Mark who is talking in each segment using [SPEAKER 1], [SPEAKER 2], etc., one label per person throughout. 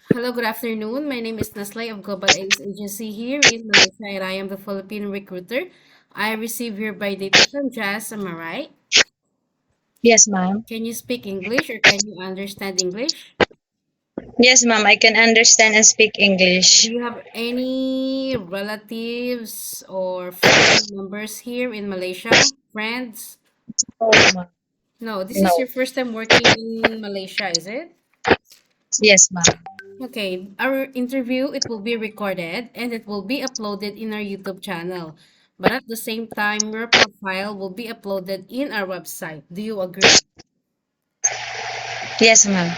[SPEAKER 1] Hello, good afternoon. My name is Naslay of Global Ace Agency here in Malaysia, and I am the Philippine recruiter. I receive your by data from Jazz. Am I right?
[SPEAKER 2] Yes, ma'am.
[SPEAKER 1] Can you speak English or can you understand English?
[SPEAKER 2] Yes, ma'am. I can understand and speak
[SPEAKER 1] Do
[SPEAKER 2] English.
[SPEAKER 1] you have any relatives or family members here in Malaysia? Friends?
[SPEAKER 2] Oh, ma'am.
[SPEAKER 1] No, this is
[SPEAKER 2] No.
[SPEAKER 1] your first time working in Malaysia, is it?
[SPEAKER 2] Yes, ma'am.
[SPEAKER 1] Okay, our interview it will be recorded and it will be uploaded in our YouTube channel. But at the same time, your profile will be uploaded in our website. Do you agree?
[SPEAKER 2] Yes, ma'am.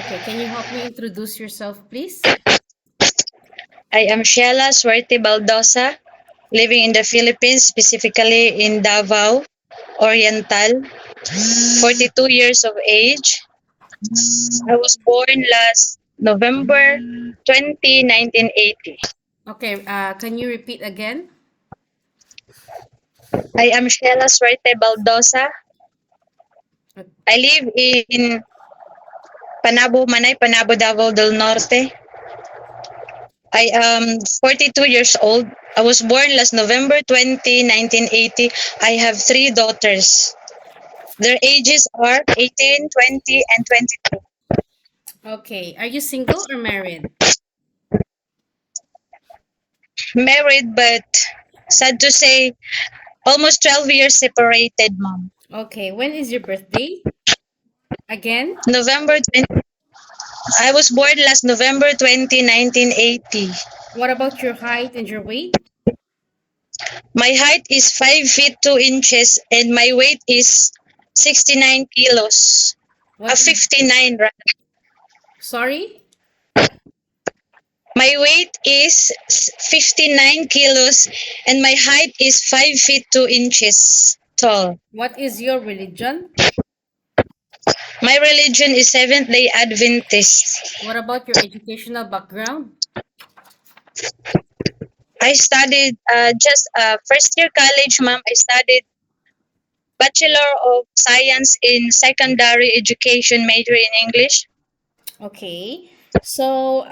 [SPEAKER 1] Okay, can you help me introduce yourself, please?
[SPEAKER 2] I am Shiela Baldoza, living in the Philippines, specifically in Davao Oriental, 42 years of age. I was born last November 20, 1980.
[SPEAKER 1] Okay, can you repeat again?
[SPEAKER 2] I am Shiela Baldoza. I live in Panabo, Davao del Norte. I am 42 years old. I was born last November 20, 1980. I have three daughters. Their ages are 18, 20, and 22.
[SPEAKER 1] Okay, are you single or married?
[SPEAKER 2] Married, but sad to say, almost 12 years separated, mom.
[SPEAKER 1] Okay, when is your birthday? Again?
[SPEAKER 2] November 20, I was born last November 20, 1980.
[SPEAKER 1] What about your height and your weight?
[SPEAKER 2] My height is 5 feet 2 inches and my weight is 69 kilos.
[SPEAKER 1] What is,
[SPEAKER 2] 59.
[SPEAKER 1] sorry?
[SPEAKER 2] My weight is 59 kilos and my height is 5 feet 2 inches tall.
[SPEAKER 1] What is your religion?
[SPEAKER 2] My religion is Seventh day Adventist.
[SPEAKER 1] What about your educational background?
[SPEAKER 2] I studied just first year college, ma'am. I studied Bachelor of Science in Secondary Education, major in English.
[SPEAKER 1] Okay. So,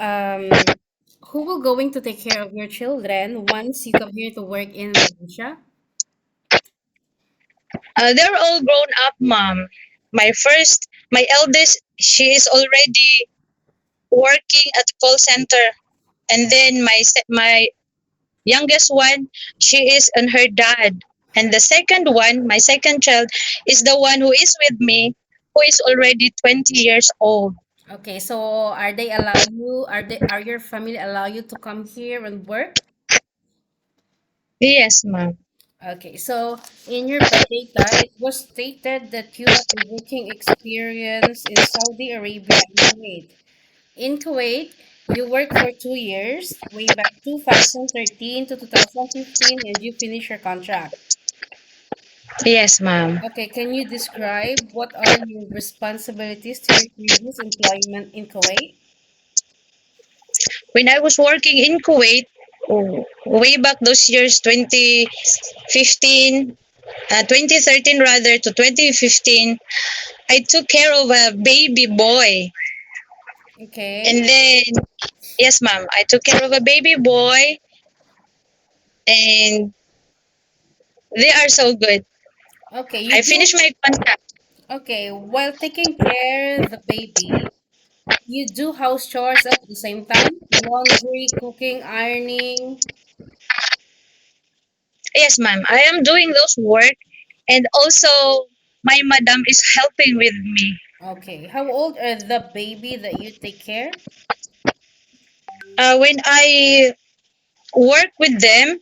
[SPEAKER 1] who will going to take care of your children once you come here to work in Malaysia?
[SPEAKER 2] They're all grown up, ma'am. My eldest, she is already working at the call center, and then my youngest one, she is on her dad. And the second one, my second child, is the one who is with me, who is already 20 years old.
[SPEAKER 1] Okay, so are they allow you, are your family allow you to come here and work?
[SPEAKER 2] Yes, ma'am.
[SPEAKER 1] Okay, so in your data, it was stated that you have a working experience in Saudi Arabia and Kuwait. In Kuwait, you worked for 2 years, way back 2013 to 2015, and you finished your contract.
[SPEAKER 2] Yes, ma'am.
[SPEAKER 1] Okay, can you describe what are your responsibilities to your previous employment in Kuwait?
[SPEAKER 2] When I was working in Kuwait, way back those years, 2015, 2013 rather to 2015, I took care of a baby boy. And
[SPEAKER 1] Okay.
[SPEAKER 2] then, yes, ma'am, I took care of a baby boy, and they are so good.
[SPEAKER 1] Okay,
[SPEAKER 2] I finished my contract.
[SPEAKER 1] while taking care the baby, you do house chores at the same time? Laundry, cooking, ironing.
[SPEAKER 2] Yes, ma'am, I am doing those work, and also my madam is helping with me.
[SPEAKER 1] Okay. How old are the baby that you take care?
[SPEAKER 2] When I work with them,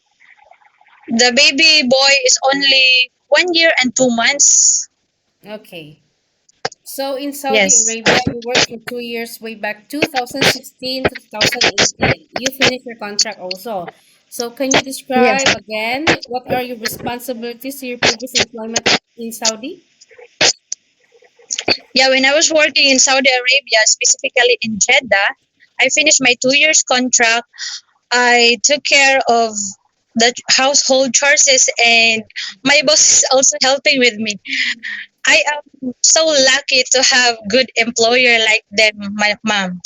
[SPEAKER 2] the baby boy is only 1 year and 2 months.
[SPEAKER 1] Okay. So in Saudi
[SPEAKER 2] Yes.
[SPEAKER 1] Arabia, you worked for 2 years way back 2016 to 2018. You finished your contract also. So can you
[SPEAKER 2] Yes.
[SPEAKER 1] describe again what are your responsibilities to your previous employment in Saudi?
[SPEAKER 2] Yeah, when I was working in Saudi Arabia, specifically in Jeddah, I finished my 2 years contract. I took care of the household chores, and my boss is also helping with me. I am so lucky to have good employer like them, my mom.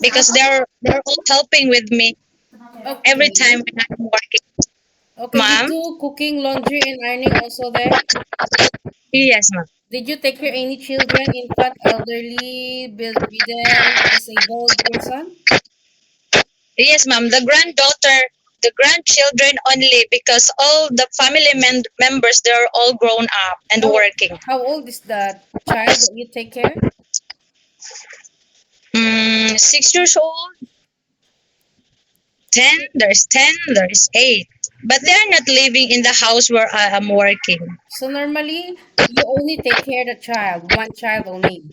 [SPEAKER 2] because they're all helping with me every time
[SPEAKER 1] Okay.
[SPEAKER 2] when I'm working.
[SPEAKER 1] Okay, you
[SPEAKER 2] Ma'am?
[SPEAKER 1] do cooking, laundry, and ironing also there?
[SPEAKER 2] Yes, ma'am.
[SPEAKER 1] Did you take care any children, infant, elderly, bedridden, disabled person?
[SPEAKER 2] Yes, ma'am. The grandchildren only because all the family members they're all grown up and
[SPEAKER 1] How
[SPEAKER 2] working.
[SPEAKER 1] how old is the child that you take care?
[SPEAKER 2] 6 years old, 10. There's 10. There's 8. But they're not living in the house where I am working.
[SPEAKER 1] So normally you only take care of the child, one child only.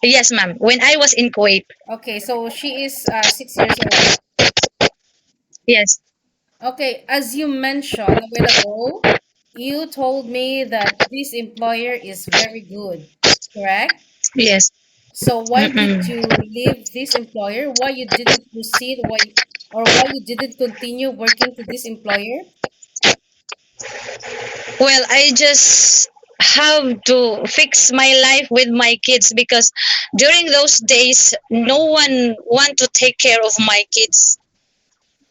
[SPEAKER 2] Yes, ma'am. When I was in Kuwait.
[SPEAKER 1] Okay, so she is 6 years old.
[SPEAKER 2] Yes.
[SPEAKER 1] Okay, as you mentioned a while ago, you told me that this employer is very good, correct?
[SPEAKER 2] Yes.
[SPEAKER 1] So why did
[SPEAKER 2] Mm-mm.
[SPEAKER 1] you leave this employer? Why you didn't proceed? Why or why you didn't continue working to this employer?
[SPEAKER 2] Well, I just have to fix my life with my kids because during those days, no one want to take care of my kids.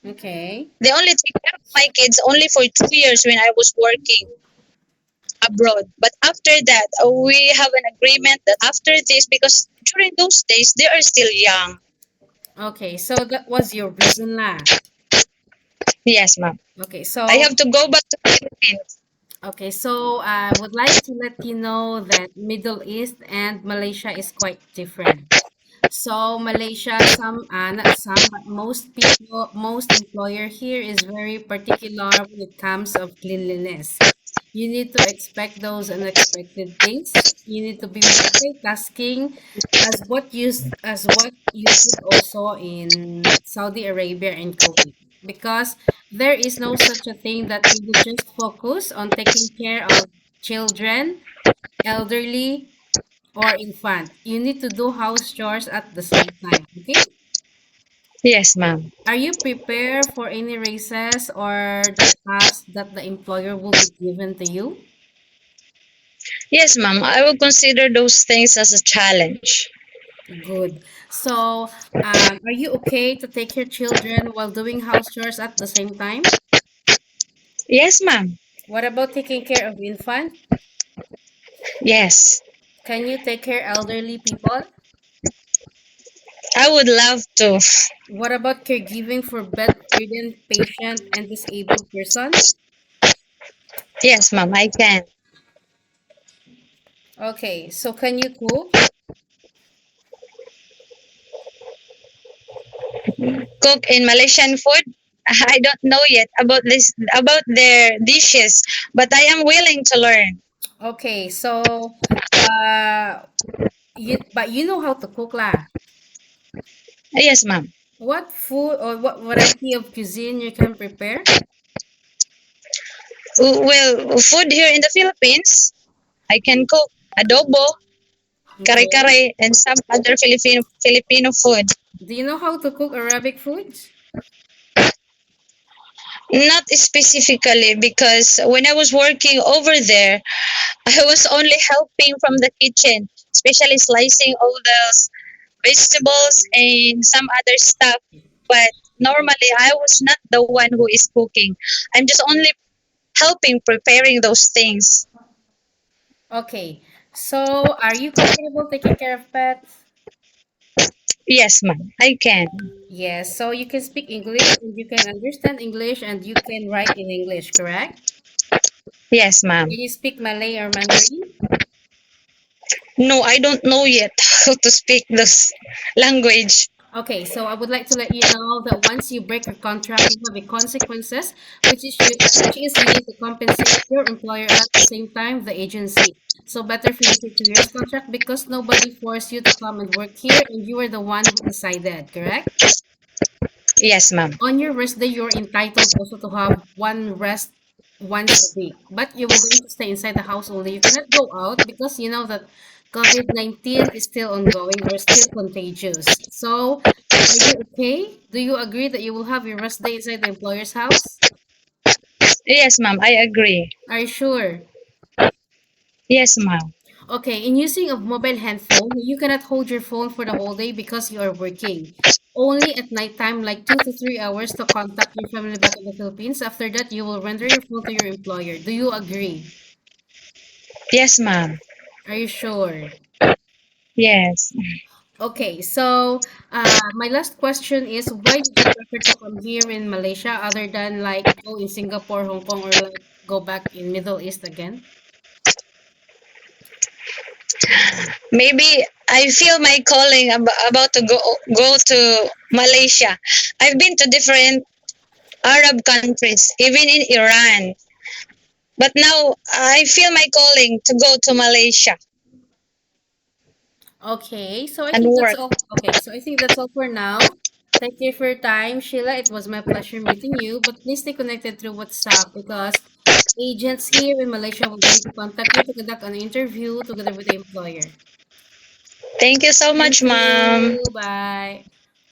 [SPEAKER 1] Okay.
[SPEAKER 2] They only take care of my kids only for 2 years when I was working abroad. But after that, we have an agreement that after this, because during those days, they are still young.
[SPEAKER 1] Okay, so that was your reason lah.
[SPEAKER 2] Yes, ma'am.
[SPEAKER 1] Okay,
[SPEAKER 2] I
[SPEAKER 1] so
[SPEAKER 2] have to go back to Philippines.
[SPEAKER 1] I would like to let you know that Middle East and Malaysia is quite different. So Malaysia, not some, but most people, most employer here is very particular when it comes of cleanliness. You need to expect those unexpected things. You need to be multitasking, as what you did also in Saudi Arabia and Kuwait, because there is no such a thing that you would just focus on taking care of children, elderly, or infant. You need to do house chores at the same time. Okay?
[SPEAKER 2] Yes, ma'am.
[SPEAKER 1] Are you prepared for any races or the tasks that the employer will be given to you?
[SPEAKER 2] Yes, ma'am. I will consider those things as a challenge.
[SPEAKER 1] Good. So, are you okay to take your children while doing house chores at the same time?
[SPEAKER 2] Yes, ma'am.
[SPEAKER 1] What about taking care of infant?
[SPEAKER 2] Yes.
[SPEAKER 1] Can you take care elderly people?
[SPEAKER 2] I would love to.
[SPEAKER 1] What about caregiving for bedridden patient and disabled person?
[SPEAKER 2] Yes, ma'am. I can
[SPEAKER 1] Okay, so can you cook?
[SPEAKER 2] cook in Malaysian food. I don't know yet about their dishes, but I am willing to learn.
[SPEAKER 1] Okay, so uh you know how to cook lah.
[SPEAKER 2] Yes, ma'am.
[SPEAKER 1] What food or what variety of cuisine you can prepare?
[SPEAKER 2] Well, food here in the Philippines, I can cook adobo,
[SPEAKER 1] Okay.
[SPEAKER 2] kare-kare, and some other Filipino food.
[SPEAKER 1] Do you know how to cook Arabic foods?
[SPEAKER 2] Not specifically because when I was working over there, I was only helping from the kitchen, especially slicing all those vegetables and some other stuff. But normally, I was not the one who is cooking. I'm just only helping preparing those things.
[SPEAKER 1] Okay. So are you comfortable taking care of pets?
[SPEAKER 2] Yes, ma'am. I can.
[SPEAKER 1] Yes. So you can speak English and you can understand English and you can write in English, correct?
[SPEAKER 2] Yes,
[SPEAKER 1] Can
[SPEAKER 2] ma'am.
[SPEAKER 1] you speak Malay or Mandarin?
[SPEAKER 2] No, I don't know yet how to speak this language.
[SPEAKER 1] Okay, so I would like to let you know that once you break your contract, you have a consequences, which is you need to compensate your employer and at the same time the agency. So better for you to take 2 years contract because nobody forced you to come and work here, and you were the one who decided, correct?
[SPEAKER 2] Yes, ma'am.
[SPEAKER 1] On your rest day, you're entitled also to have one rest once a week. But you will going to stay inside the house only. You cannot go out because you know that COVID-19 is still ongoing or still contagious. So, are you okay? Do you agree that you will have your rest day inside the employer's house?
[SPEAKER 2] Yes, ma'am. I agree.
[SPEAKER 1] Are you sure?
[SPEAKER 2] Yes, ma'am.
[SPEAKER 1] Okay, in using a mobile handphone, you cannot hold your phone for the whole day because you are working. Only at nighttime, like 2 to 3 hours to contact your family back in the Philippines. After that, you will render your phone to your employer. Do you agree?
[SPEAKER 2] Yes, ma'am.
[SPEAKER 1] Are you sure?
[SPEAKER 2] Yes.
[SPEAKER 1] Okay, so my last question is why did you prefer to come here in Malaysia other than like go in Singapore, Hong Kong, or like go back in Middle East again?
[SPEAKER 2] Maybe I feel my calling about to go to Malaysia. I've been to different Arab countries, even in Iran. But now I feel my calling to go to Malaysia
[SPEAKER 1] Okay, so I
[SPEAKER 2] and
[SPEAKER 1] think that's
[SPEAKER 2] work.
[SPEAKER 1] all. Okay, so I think that's all for now. Thank you for your time, Sheila. It was my pleasure meeting you, but please stay connected through WhatsApp because agents here in Malaysia will going to contact you to conduct an interview together with the employer.
[SPEAKER 2] Thank you so
[SPEAKER 1] Thank
[SPEAKER 2] much, ma'am.
[SPEAKER 1] you. Bye.